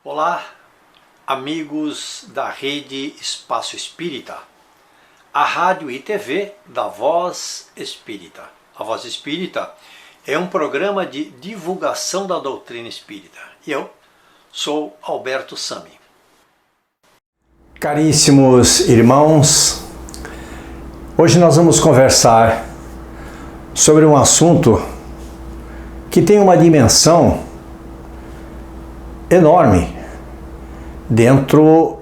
Olá, amigos da Rede Espaço Espírita, a rádio e TV da Voz Espírita. A Voz Espírita é um programa de divulgação da doutrina espírita. E eu sou Alberto Sami. Caríssimos irmãos, hoje nós vamos conversar sobre um assunto que tem uma dimensão enorme dentro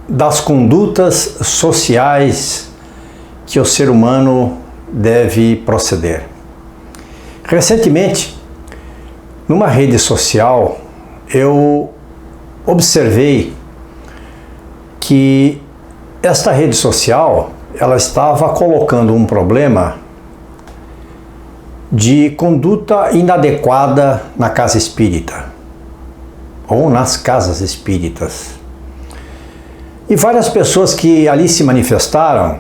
das condutas sociais que o ser humano deve proceder. Recentemente, numa rede social, eu observei que esta rede social ela estava colocando um problema de conduta inadequada na casa espírita ou nas casas espíritas. E várias pessoas que ali se manifestaram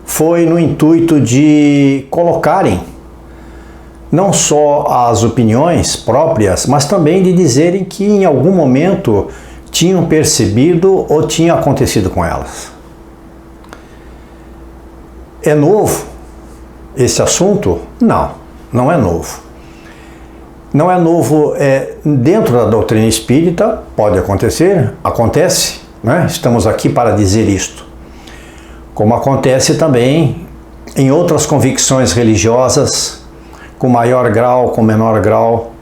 foi no intuito de colocarem não só as opiniões próprias, mas também de dizerem que em algum momento tinham percebido ou tinha acontecido com elas. É novo esse assunto? Não, não é novo. Não é novo dentro da doutrina espírita, pode acontecer, acontece, né? Estamos aqui para dizer isto. Como acontece também em outras convicções religiosas, com maior grau, com menor grau.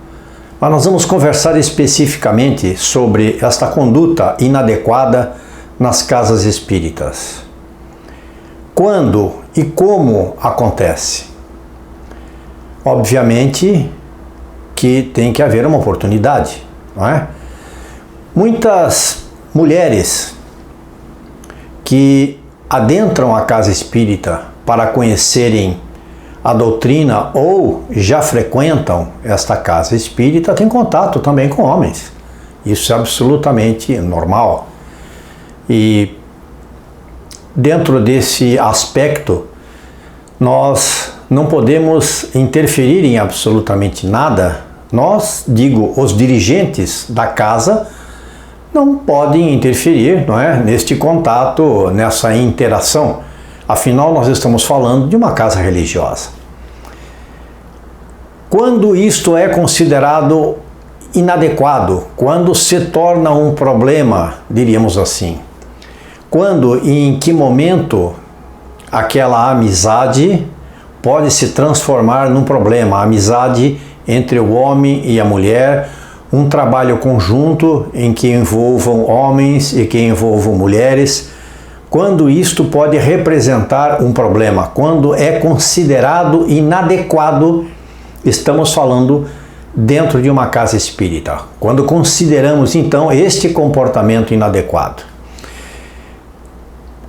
Mas nós vamos conversar especificamente sobre esta conduta inadequada nas casas espíritas. Quando e como acontece? Obviamente que tem que haver uma oportunidade, não é? Muitas mulheres que adentram a casa espírita para conhecerem a doutrina ou já frequentam esta casa espírita têm contato também com homens. Isso é absolutamente normal. E dentro desse aspecto, nós não podemos interferir em absolutamente nada. Nós, digo, os dirigentes da casa não podem interferir, não é, neste contato, nessa interação. Afinal, nós estamos falando de uma casa religiosa. Quando isto é considerado inadequado, quando se torna um problema, diríamos assim, quando e em que momento aquela amizade pode se transformar num problema, a amizade entre o homem e a mulher, um trabalho conjunto em que envolvam homens e que envolvam mulheres, quando isto pode representar um problema, quando é considerado inadequado, estamos falando dentro de uma casa espírita, quando consideramos então este comportamento inadequado.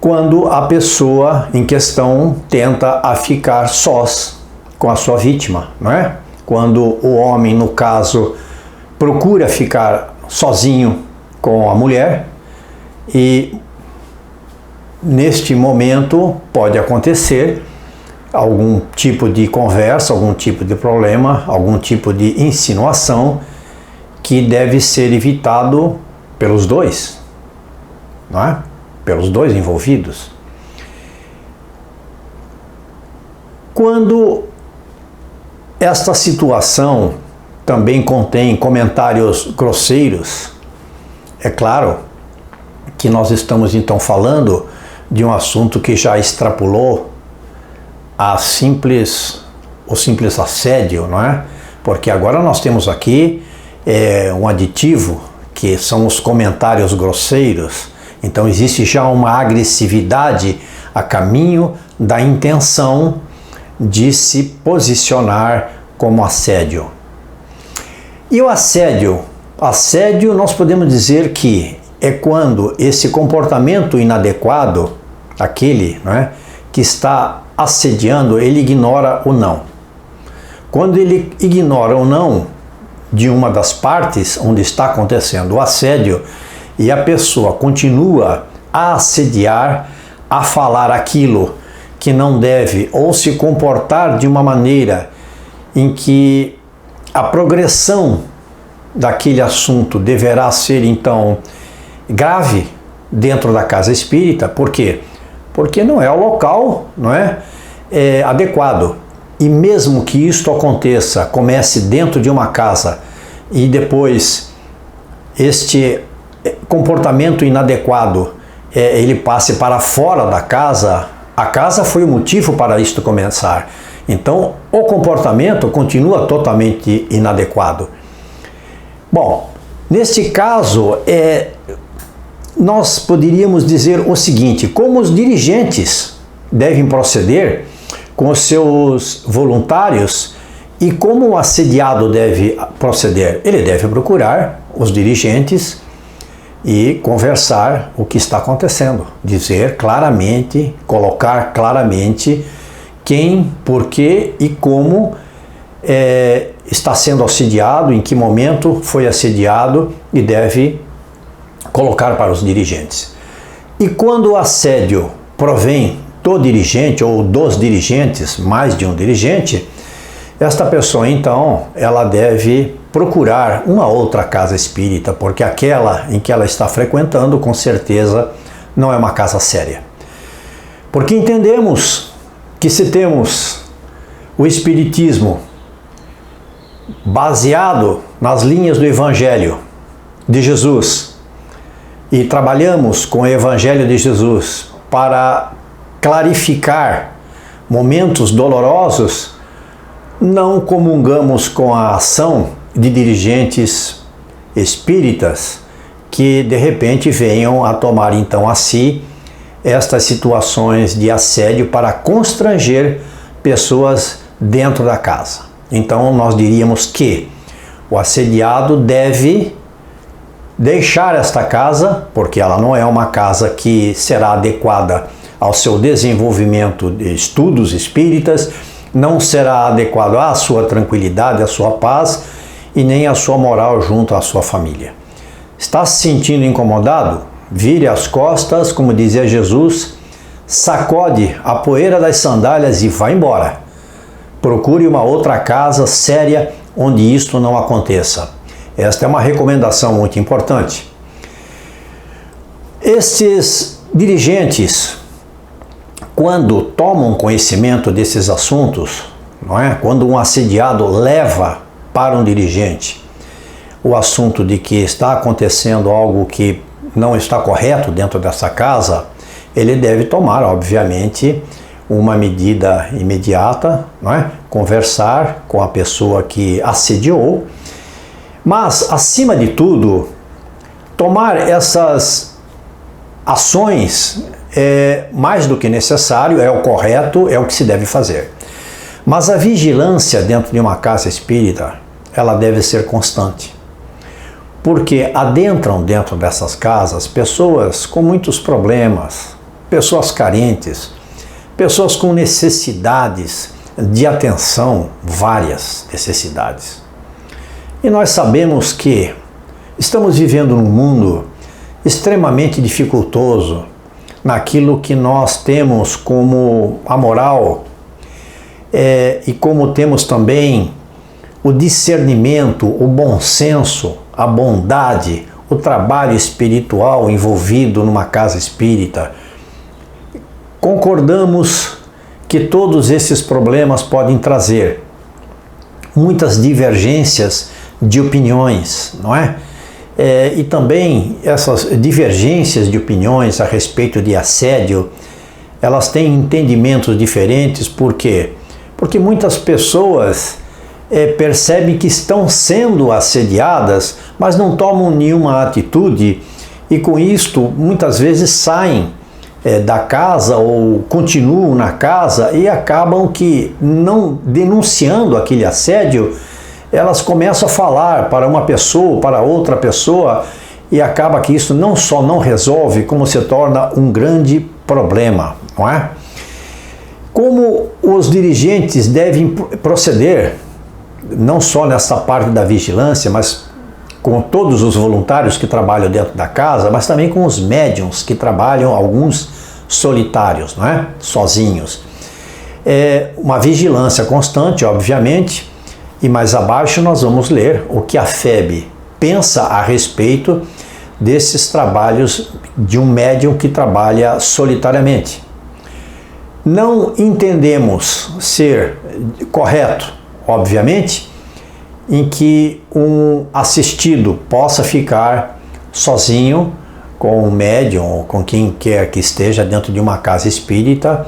Quando a pessoa em questão tenta a ficar sós com a sua vítima, não é? Quando o homem, no caso, procura ficar sozinho com a mulher e neste momento pode acontecer algum tipo de conversa, algum tipo de problema, algum tipo de insinuação que deve ser evitado pelos dois, não é? Pelos dois envolvidos. Quando esta situação também contém comentários grosseiros, é claro que nós estamos então falando de um assunto que já extrapolou o simples assédio, não é? Porque agora nós temos aqui um aditivo, que são os comentários grosseiros. Então existe já uma agressividade a caminho da intenção de se posicionar como assédio. E o assédio nós podemos dizer que é quando esse comportamento inadequado, aquele, não é, que está assediando, ele ignora o não. Quando ele ignora o não de uma das partes onde está acontecendo o assédio e a pessoa continua a assediar, a falar aquilo que não deve ou se comportar de uma maneira em que a progressão daquele assunto deverá ser então grave dentro da casa espírita. Por quê? Porque não é o local, não é, adequado. E mesmo que isto aconteça, comece dentro de uma casa e depois este comportamento inadequado ele passe para fora da casa, a casa foi o motivo para isto começar. Então o comportamento continua totalmente inadequado. Bom, neste caso nós poderíamos dizer o seguinte: como os dirigentes devem proceder com os seus voluntários e como o assediado deve proceder? Ele deve procurar os dirigentes e conversar o que está acontecendo, dizer claramente, colocar claramente quem, por quê e como está sendo assediado, em que momento foi assediado, e deve colocar para os dirigentes. E quando o assédio provém do dirigente ou dos dirigentes, mais de um dirigente, esta pessoa então ela deve procurar uma outra casa espírita, porque aquela em que ela está frequentando com certeza não é uma casa séria. Porque entendemos que se temos o espiritismo baseado nas linhas do Evangelho de Jesus e trabalhamos com o Evangelho de Jesus para clarificar momentos dolorosos, não comungamos com a ação de dirigentes espíritas que de repente venham a tomar então a si estas situações de assédio para constranger pessoas dentro da casa. Então nós diríamos que o assediado deve deixar esta casa, porque ela não é uma casa que será adequada ao seu desenvolvimento de estudos espíritas, não será adequado à sua tranquilidade, à sua paz e nem à sua moral junto à sua família. Está se sentindo incomodado? Vire as costas, como dizia Jesus, sacode a poeira das sandálias e vá embora. Procure uma outra casa séria onde isto não aconteça. Esta é uma recomendação muito importante. Estes dirigentes, quando tomam conhecimento desses assuntos, não é? Quando um assediado leva para um dirigente o assunto de que está acontecendo algo que não está correto dentro dessa casa, ele deve tomar, obviamente, uma medida imediata, não é? Conversar com a pessoa que assediou, mas, acima de tudo, tomar essas ações é mais do que necessário, é o correto, é o que se deve fazer. Mas a vigilância dentro de uma casa espírita, ela deve ser constante. Porque adentram dentro dessas casas pessoas com muitos problemas, pessoas carentes, pessoas com necessidades de atenção, várias necessidades. E nós sabemos que estamos vivendo num mundo extremamente dificultoso naquilo que nós temos como a moral e como temos também o discernimento, o bom senso, a bondade, o trabalho espiritual envolvido numa casa espírita. Concordamos que todos esses problemas podem trazer muitas divergências de opiniões, não é? E também essas divergências de opiniões a respeito de assédio, elas têm entendimentos diferentes. Por quê? Porque muitas pessoas percebem que estão sendo assediadas, mas não tomam nenhuma atitude e com isto muitas vezes saem da casa ou continuam na casa e acabam que não denunciando aquele assédio, elas começam a falar para uma pessoa, para outra pessoa, e acaba que isso não só não resolve, como se torna um grande problema, não é? Como os dirigentes devem proceder, não só nessa parte da vigilância, mas com todos os voluntários que trabalham dentro da casa, mas também com os médiuns que trabalham, alguns solitários, não é? Sozinhos. Uma vigilância constante, obviamente. E mais abaixo nós vamos ler o que a FEB pensa a respeito desses trabalhos de um médium que trabalha solitariamente. Não entendemos ser correto, obviamente, em que um assistido possa ficar sozinho com o médium ou com quem quer que esteja dentro de uma casa espírita,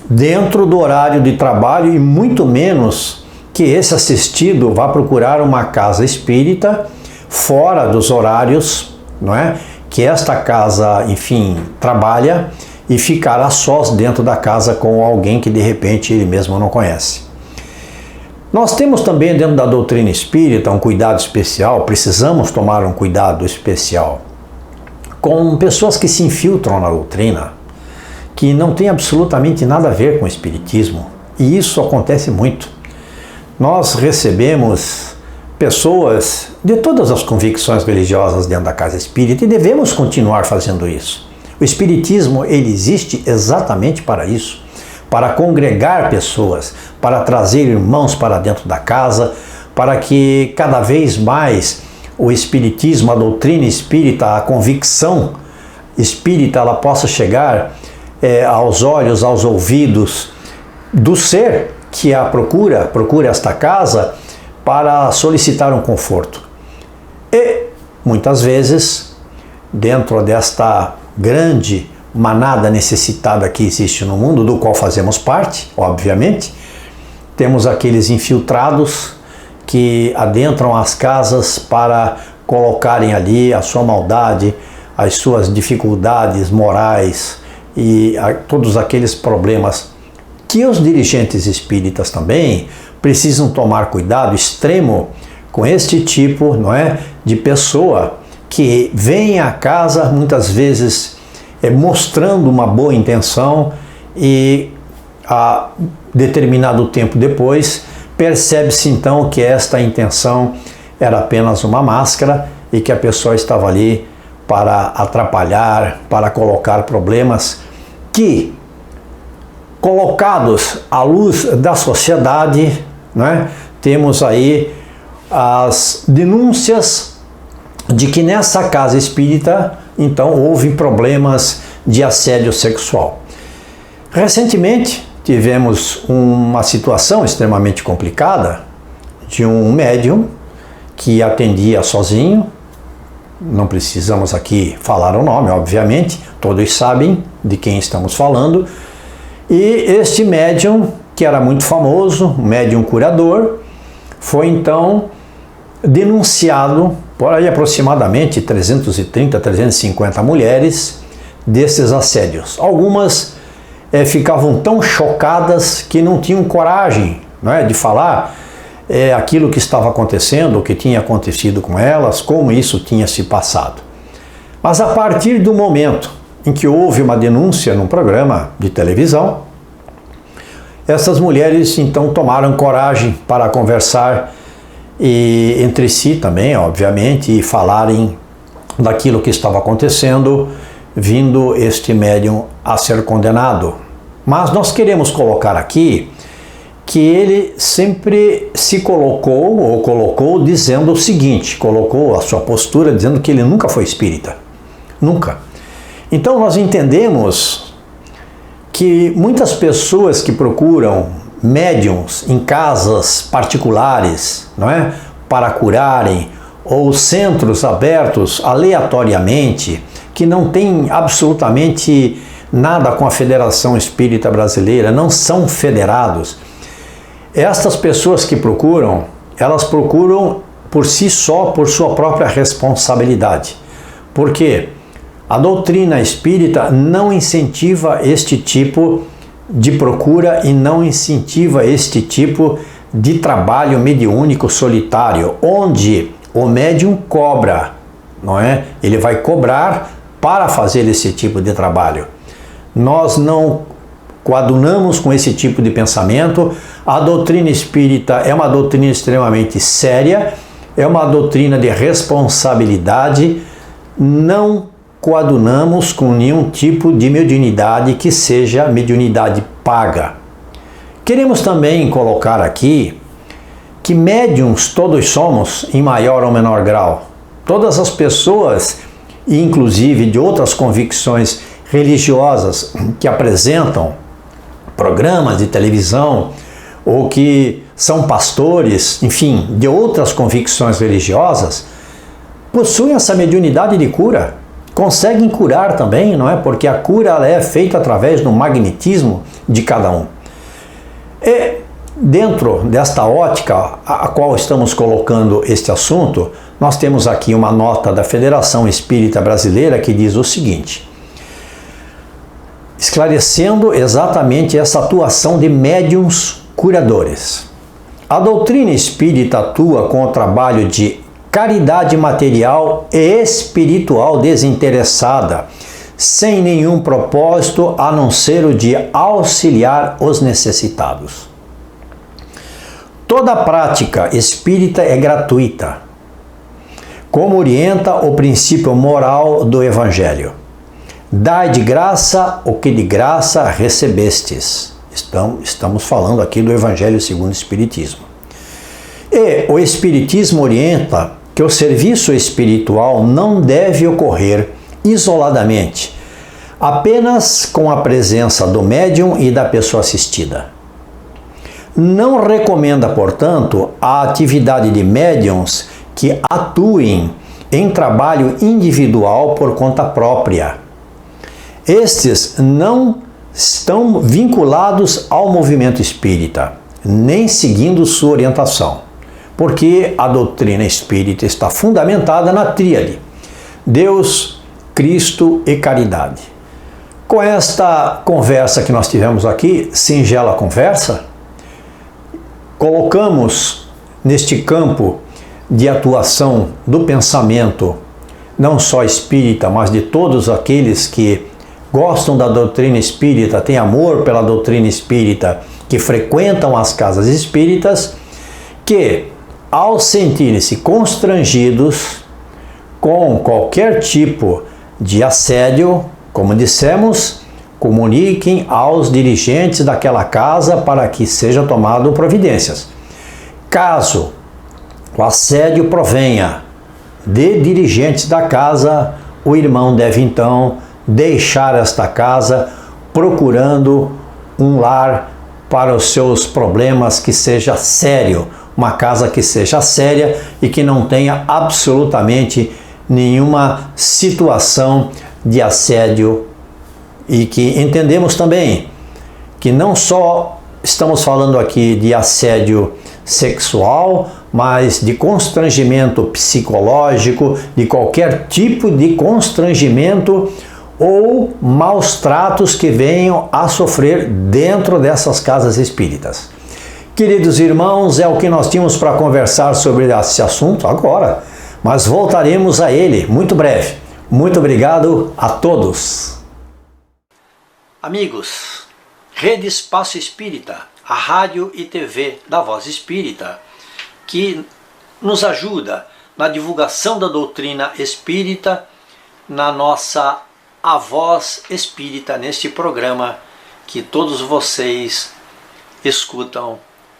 dentro do horário de trabalho, e muito menos que esse assistido vá procurar uma casa espírita fora dos horários, não é? Que esta casa, enfim, trabalha, e ficar a sós dentro da casa com alguém que de repente ele mesmo não conhece. Nós temos também dentro da doutrina espírita um cuidado especial, precisamos tomar um cuidado especial com pessoas que se infiltram na doutrina, que não tem absolutamente nada a ver com o espiritismo, e isso acontece muito. Nós recebemos pessoas de todas as convicções religiosas dentro da casa espírita e devemos continuar fazendo isso. O espiritismo, ele existe exatamente para isso, para congregar pessoas, para trazer irmãos para dentro da casa, para que cada vez mais o espiritismo, a doutrina espírita, a convicção espírita, ela possa chegar aos olhos, aos ouvidos do ser que a procura esta casa para solicitar um conforto. E muitas vezes, dentro desta grande manada necessitada que existe no mundo, do qual fazemos parte, obviamente, temos aqueles infiltrados que adentram as casas para colocarem ali a sua maldade, as suas dificuldades morais e todos aqueles problemas que os dirigentes espíritas também precisam tomar cuidado extremo com este tipo, não é, de pessoa que vem à casa muitas vezes mostrando uma boa intenção e a determinado tempo depois percebe-se então que esta intenção era apenas uma máscara e que a pessoa estava ali para atrapalhar, para colocar problemas que, colocados à luz da sociedade, né, temos aí as denúncias de que nessa casa espírita, então, houve problemas de assédio sexual. Recentemente, tivemos uma situação extremamente complicada de um médium que atendia sozinho. Não precisamos aqui falar o nome, obviamente, todos sabem de quem estamos falando. E este médium, que era muito famoso, um médium curador, foi então denunciado por aí aproximadamente 330, 350 mulheres desses assédios. Algumas ficavam tão chocadas que não tinham coragem, não é, de falar aquilo que estava acontecendo, o que tinha acontecido com elas, como isso tinha se passado. Mas a partir do momento em que houve uma denúncia num programa de televisão, essas mulheres então tomaram coragem para conversar e entre si também, obviamente, e falarem daquilo que estava acontecendo, vindo este médium a ser condenado. Mas nós queremos colocar aqui que ele sempre se colocou dizendo o seguinte, colocou a sua postura dizendo que ele nunca foi espírita. Nunca. Então nós entendemos que muitas pessoas que procuram médiums em casas particulares, não é, para curarem, ou centros abertos aleatoriamente, que não tem absolutamente nada com a Federação Espírita Brasileira, não são federados. Estas pessoas que procuram, elas procuram por si só, por sua própria responsabilidade. Por quê? A doutrina espírita não incentiva este tipo de procura e não incentiva este tipo de trabalho mediúnico solitário, onde o médium cobra, não é? Ele vai cobrar para fazer esse tipo de trabalho. Nós não coadunamos com esse tipo de pensamento. A doutrina espírita é uma doutrina extremamente séria, é uma doutrina de responsabilidade. Não coadunamos com nenhum tipo de mediunidade que seja mediunidade paga. Queremos também colocar aqui que médiums todos somos, em maior ou menor grau. Todas as pessoas, inclusive de outras convicções religiosas, que apresentam programas de televisão ou que são pastores, enfim, de outras convicções religiosas, possuem essa mediunidade de cura. Conseguem curar também, não é? Porque a cura ela é feita através do magnetismo de cada um. E dentro desta ótica a qual estamos colocando este assunto, nós temos aqui uma nota da Federação Espírita Brasileira que diz o seguinte: esclarecendo exatamente essa atuação de médiuns curadores. A doutrina espírita atua com o trabalho de caridade material e espiritual desinteressada, sem nenhum propósito a não ser o de auxiliar os necessitados. Toda a prática espírita é gratuita, como orienta o princípio moral do Evangelho. Dai de graça o que de graça recebestes. Estamos falando aqui do Evangelho segundo o Espiritismo. E o Espiritismo orienta que o serviço espiritual não deve ocorrer isoladamente, apenas com a presença do médium e da pessoa assistida. Não recomenda, portanto, a atividade de médiuns que atuem em trabalho individual por conta própria. Estes não estão vinculados ao movimento espírita, nem seguindo sua orientação, porque a doutrina espírita está fundamentada na tríade: Deus, Cristo e caridade. Com esta conversa que nós tivemos aqui, singela conversa, colocamos neste campo de atuação do pensamento, não só espírita, mas de todos aqueles que gostam da doutrina espírita, têm amor pela doutrina espírita, que frequentam as casas espíritas, que, ao sentirem-se constrangidos com qualquer tipo de assédio, como dissemos, comuniquem aos dirigentes daquela casa para que seja tomado providências. Caso o assédio provenha de dirigentes da casa, o irmão deve então deixar esta casa procurando um lar para os seus problemas que seja sério, uma casa que seja séria e que não tenha absolutamente nenhuma situação de assédio, e que entendemos também que não só estamos falando aqui de assédio sexual, mas de constrangimento psicológico, de qualquer tipo de constrangimento ou maus tratos que venham a sofrer dentro dessas casas espíritas. Queridos irmãos, é o que nós tínhamos para conversar sobre esse assunto agora, mas voltaremos a ele muito breve. Muito obrigado a todos. Amigos, Rede Espaço Espírita, a rádio e TV da Voz Espírita, que nos ajuda na divulgação da doutrina espírita, na nossa A Voz Espírita, neste programa que todos vocês escutam,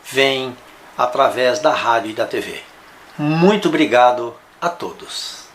veem através da rádio e da TV. Muito obrigado a todos.